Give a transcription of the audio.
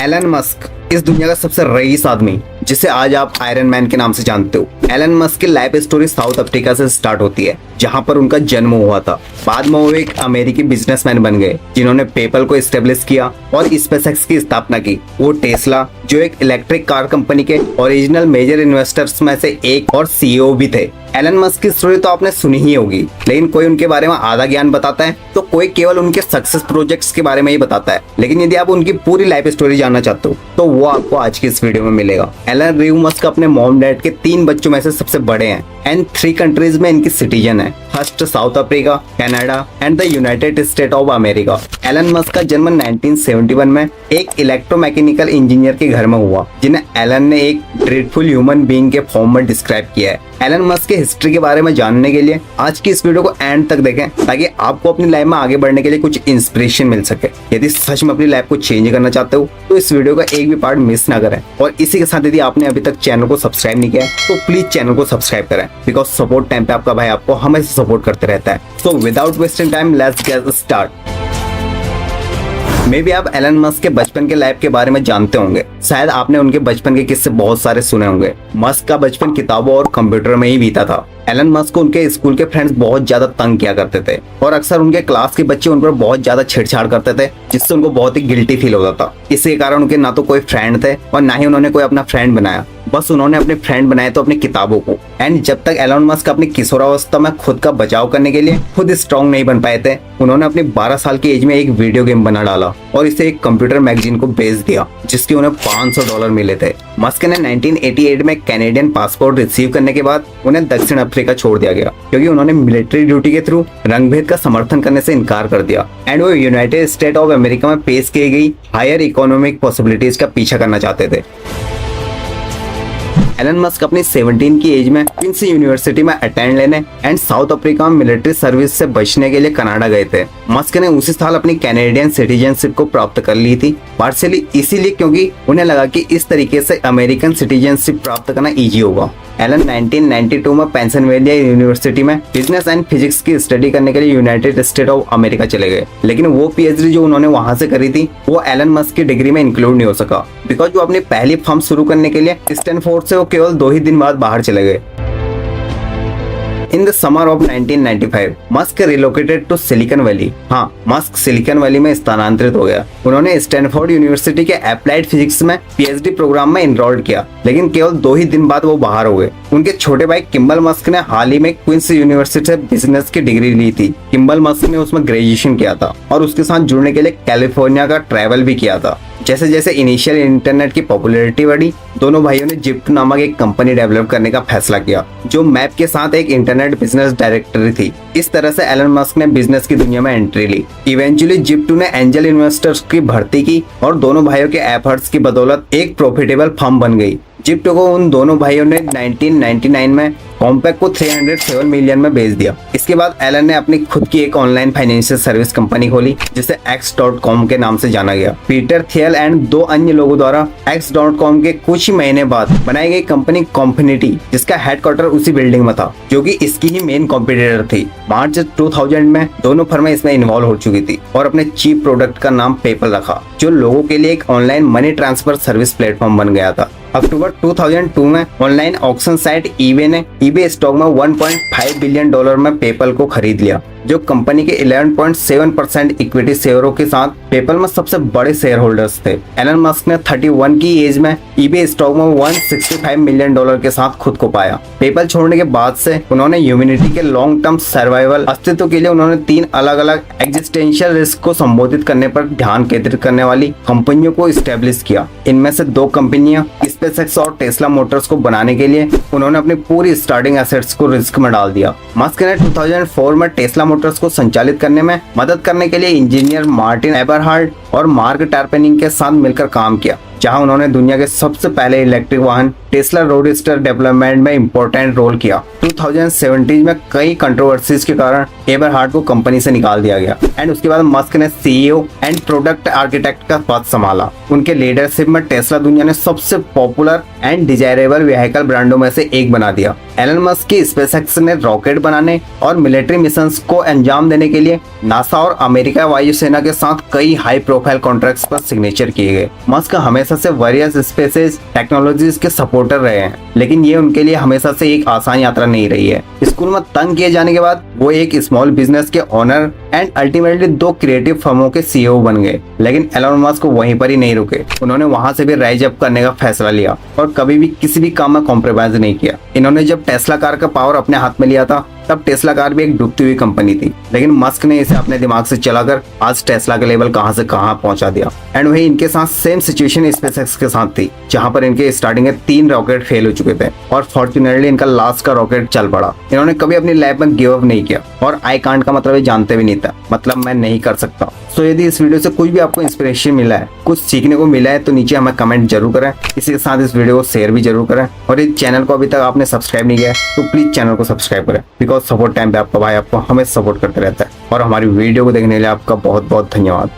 Elon Musk इस दुनिया का सबसे रईस आदमी जिसे आज आप आयरन मैन के नाम से जानते हो। एलन मस्क की लाइफ स्टोरी साउथ अफ्रीका से स्टार्ट होती है, जहां पर उनका जन्म हुआ था। बाद में वो एक अमेरिकी बिजनेसमैन बन गए जिन्होंने पेपल को एस्टेब्लिश किया और स्पेसएक्स की स्थापना की। वो टेस्ला, जो एक इलेक्ट्रिक कार कंपनी के ओरिजिनल मेजर इन्वेस्टर्स में से एक और सीईओ भी थे। एलन मस्क की स्टोरी तो आपने सुनी ही होगी, लेकिन कोई उनके बारे में आधा ज्ञान बताता है तो कोई केवल उनके सक्सेस प्रोजेक्ट्स के बारे में ही बताता है। लेकिन यदि आप उनकी पूरी लाइफ स्टोरी जानना चाहते हो तो वो आपको आज की इस वीडियो में मिलेगा। एलन रीव मस्क अपने मॉम डैड के 3 बच्चों में से सबसे बड़े हैं एंड 3 कंट्रीज में इनकी सिटीजन है। First South Africa, Canada and the United State of America. Elon Musk का जन्म 1971 में एक इलेक्ट्रोमैकेनिकल इंजीनियर के घर में हुआ, जिन्हें एलन ने एक ड्रीडफुल ह्यूमन बीइंग के फॉर्म में डिस्क्राइब किया है। एलन मस्क के हिस्ट्री के बारे में जानने के लिए आज की इस वीडियो को एंड तक देखें, ताकि आपको अपनी लाइफ में आगे बढ़ने के लिए कुछ इंस्पिरेशन मिल सके। यदि सच में अपनी लाइफ को चेंज करना चाहते हो तो इस वीडियो का एक भी पार्ट मिस ना करें। और इसी के साथ यदि आपने अभी तक चैनल को सब्सक्राइब नहीं किया है तो प्लीज चैनल को सब्सक्राइब करें, बिकॉज सपोर्ट टाइम पे आपका भाई आपको हमेशा सपोर्ट करते रहता है। So without wasting time let's get start. मे भी आप एलन मस्क के बचपन के लाइफ के बारे में जानते होंगे। शायद आपने उनके बचपन के किस्से बहुत सारे सुने होंगे। मस्क का बचपन किताबों और कंप्यूटर में ही बीता था। एलन मस्क को उनके स्कूल के फ्रेंड्स बहुत ज्यादा तंग किया करते थे और अक्सर उनके क्लास के बच्चे उन पर बहुत ज्यादा छेड़छाड़ करते थे, जिससे उनको बहुत ही गिल्टी फील होता था। इसी कारण उनके ना तो कोई फ्रेंड थे और ना ही उन्होंने कोई अपना फ्रेंड बनाया। बस उन्होंने अपने फ्रेंड बनाए तो अपनी किताबों को। एंड जब तक एलन मस्क अपनी किशोरावस्था में खुद का बचाव करने के लिए खुद स्ट्रॉन्ग नहीं बन पाए थे, उन्होंने अपनी 12 साल की एज में एक वीडियो गेम बना डाला और इसे एक कंप्यूटर मैगजीन को बेच दिया, जिसके उन्हें $500 मिले थे। मस्क ने 1988 में कैनेडियन पासपोर्ट रिसीव करने के बाद उन्हें दक्षिण अफ्रीका छोड़ दिया गया, क्योंकि उन्होंने मिलिट्री ड्यूटी के थ्रू रंगभेद का समर्थन करने से इनकार कर दिया। एंड वो यूनाइटेड स्टेट ऑफ अमेरिका में पेश की गई हायर इकोनॉमिक पॉसिबिलिटीज का पीछा करना चाहते थे। एलन मस्क अपनी 17 की एज में क्वींस यूनिवर्सिटी में अटेंड लेने एंड साउथ अफ्रीका में मिलिट्री सर्विस से बचने के लिए कनाडा गए थे। मस्क ने उसी साल अपनी कैनेडियन सिटीजनशिप को प्राप्त कर ली थी, पार्शियली इसीलिए क्योंकि उन्हें लगा कि इस तरीके से अमेरिकन सिटीजनशिप प्राप्त करना इजी होगा। एलन 1992 में पेंसिल्वेनिया यूनिवर्सिटी में बिजनेस एंड फिजिक्स की स्टडी करने के लिए यूनाइटेड स्टेट ऑफ अमेरिका चले गए, लेकिन वो पीएचडी जो उन्होंने वहां से करी थी वो एलन मस्क की डिग्री में इंक्लूड नहीं हो सका, बिकॉज वो अपनी पहली फर्म शुरू करने के लिए स्टैनफोर्ड से वो केवल 2 ही दिन बाद बाहर चले गए। In the summer of 1995, Musk relocated to Silicon Valley. हाँ, मस्क सिलिकॉन वैली में स्थानांतरित हो गया। उन्होंने स्टैनफोर्ड यूनिवर्सिटी के अप्लाइड फिजिक्स में पीएचडी प्रोग्राम में इनरोल्ड किया, लेकिन केवल 2 ही दिन बाद वो बाहर हो गए। उनके छोटे भाई किम्बल मस्क ने हाल ही में क्वींस यूनिवर्सिटी से बिजनेस की डिग्री ली थी। किम्बल मस्क ने उसमें ग्रेजुएशन किया था और उसके साथ जुड़ने के लिए कैलिफोर्निया का ट्रैवल भी किया था। जैसे जैसे इनिशियल इंटरनेट की पॉपुलैरिटी बढ़ी, दोनों भाइयों ने जिप्ट नामक एक कंपनी डेवलप करने का फैसला किया, जो मैप के साथ एक इंटरनेट बिजनेस डायरेक्टरी थी। इस तरह से एलन मस्क ने बिजनेस की दुनिया में एंट्री ली। इवेंचुअली जिप्ट ने एंजल इन्वेस्टर्स की भर्ती की और दोनों भाइयों के एफर्ट्स की बदौलत एक प्रॉफिटेबल फर्म बन गई। जिप्ट को उन दोनों भाइयों ने 1999 में कॉम्पैक्ट को 307 मिलियन में बेच दिया। इसके बाद एलन ने अपनी खुद की एक ऑनलाइन फाइनेंशियल सर्विस कंपनी खोली, जिसे X.com के नाम से जाना गया। पीटर थियल एंड 2 अन्य लोगों द्वारा X.com के कुछ ही महीने बाद बनाई गई कंपनी कॉम्फिनिटी, जिसका हेडक्वार्टर उसी बिल्डिंग में था, जो कि इसकी ही मेन कॉम्पिटिटर थी। मार्च 2000 में दोनों फर्में इसमें इन्वॉल्व हो चुकी थी और अपने चीप प्रोडक्ट का नाम पेपल रखा, जो लोगों के लिए एक online money transfer service platform बन गया था। अक्टूबर 2002 में ऑनलाइन ऑक्शन साइट ईबे ने ईबे स्टॉक में $1.5 बिलियन में पेपल को खरीद लिया, जो कंपनी के 11.7% इक्विटी शेयरों के साथ पेपल में सबसे बड़े शेयर होल्डर्स थे। एलन मस्क ने 31 की एज में ईबे स्टॉक में $165 मिलियन के साथ खुद को पाया। पेपल छोड़ने के बाद से उन्होंने ह्यूमैनिटी के लॉन्ग टर्म सर्वाइवल अस्तित्व के लिए उन्होंने 3 अलग अलग एग्जिस्टेंशियल रिस्क को संबोधित करने पर ध्यान केंद्रित करने वाली कंपनियों को स्टैब्लिश किया। इनमें से 2 कंपनियां स्पेसएक्स और टेस्ला मोटर्स को बनाने के लिए उन्होंने अपनी पूरी स्टार्टिंग एसेट्स को रिस्क में डाल दिया। मस्क ने 2004 में टेस्ला मोटर्स को संचालित करने में मदद करने के लिए इंजीनियर मार्टिन एबरहार्ड और मार्क टार्पेनिंग के साथ मिलकर काम किया, जहां उन्होंने दुनिया के सबसे पहले इलेक्ट्रिक वाहन टेस्ला रोडस्टर डेवलपमेंट में इंपॉर्टेंट रोल किया। 2017 में कई कंट्रोवर्सीज के कारण एबरहार्ड को कंपनी से निकाल दिया गया एंड उसके बाद मस्क ने सीईओ एंड प्रोडक्ट आर्किटेक्ट का पद संभाला। उनके लीडरशिप में टेस्ला दुनिया ने सबसे पॉपुलर एंड डिजायरेबल व्हीकल ब्रांडों में से एक बना दिया। एलन मस्क की स्पेसएक्स ने रॉकेट बनाने और मिलिट्री मिशंस को अंजाम देने के लिए नासा और अमेरिका वायुसेना के साथ कई हाई प्रोफाइल प्रोफाइल कॉन्ट्रैक्ट्स पर सिग्नेचर किए गए। मस्क हमेशा से वेरियस स्पेसेस टेक्नोलॉजीज के सपोर्टर रहे हैं, लेकिन ये उनके लिए हमेशा से एक आसान यात्रा नहीं रही है। स्कूल में तंग किए जाने के बाद वो एक स्मॉल बिजनेस के ओनर एंड अल्टीमेटली 2 क्रिएटिव फर्मों के सीईओ बन गए। लेकिन एलन मस्क वहीं पर ही नहीं रुके, उन्होंने वहां से भी राइज अप करने का फैसला लिया और कभी भी किसी भी काम में कॉम्प्रोमाइज नहीं किया। इन्होंने जब टेस्ला कार का पावर अपने हाथ में लिया था तब टेस्ला कार भी एक डूबती हुई कंपनी थी, लेकिन मस्क ने इसे अपने दिमाग से चलाकर आज टेस्ला का लेवल कहां से कहां पहुंचा दिया। एंड वही इनके साथ सेम सिचुएशन स्पेसएक्स के साथ थी, जहां पर इनके स्टार्टिंग के 3 रॉकेट फेल हो चुके थे और फॉर्चुनेटली इनका लास्ट का रॉकेट चल पड़ा। इन्होंने कभी अपनी लाइफ में गिव अप नहीं किया और आई कांट का मतलब ये जानते भी नहीं था, मतलब मैं नहीं कर सकता। सो यदि इस वीडियो से कुछ भी आपको इंस्पिरेशन मिला है, कुछ सीखने को मिला है, तो नीचे हमें कमेंट जरूर करें। इसी के साथ इस वीडियो को शेयर भी जरूर करें और इस चैनल को अभी तक आपने सब्सक्राइब नहीं किया है तो प्लीज चैनल को सब्सक्राइब करें, बिकॉज सपोर्ट टाइम पे आपका भाई आपको हमें सपोर्ट करते रहता है। और हमारी वीडियो को देखने के लिए आपका बहुत बहुत धन्यवाद।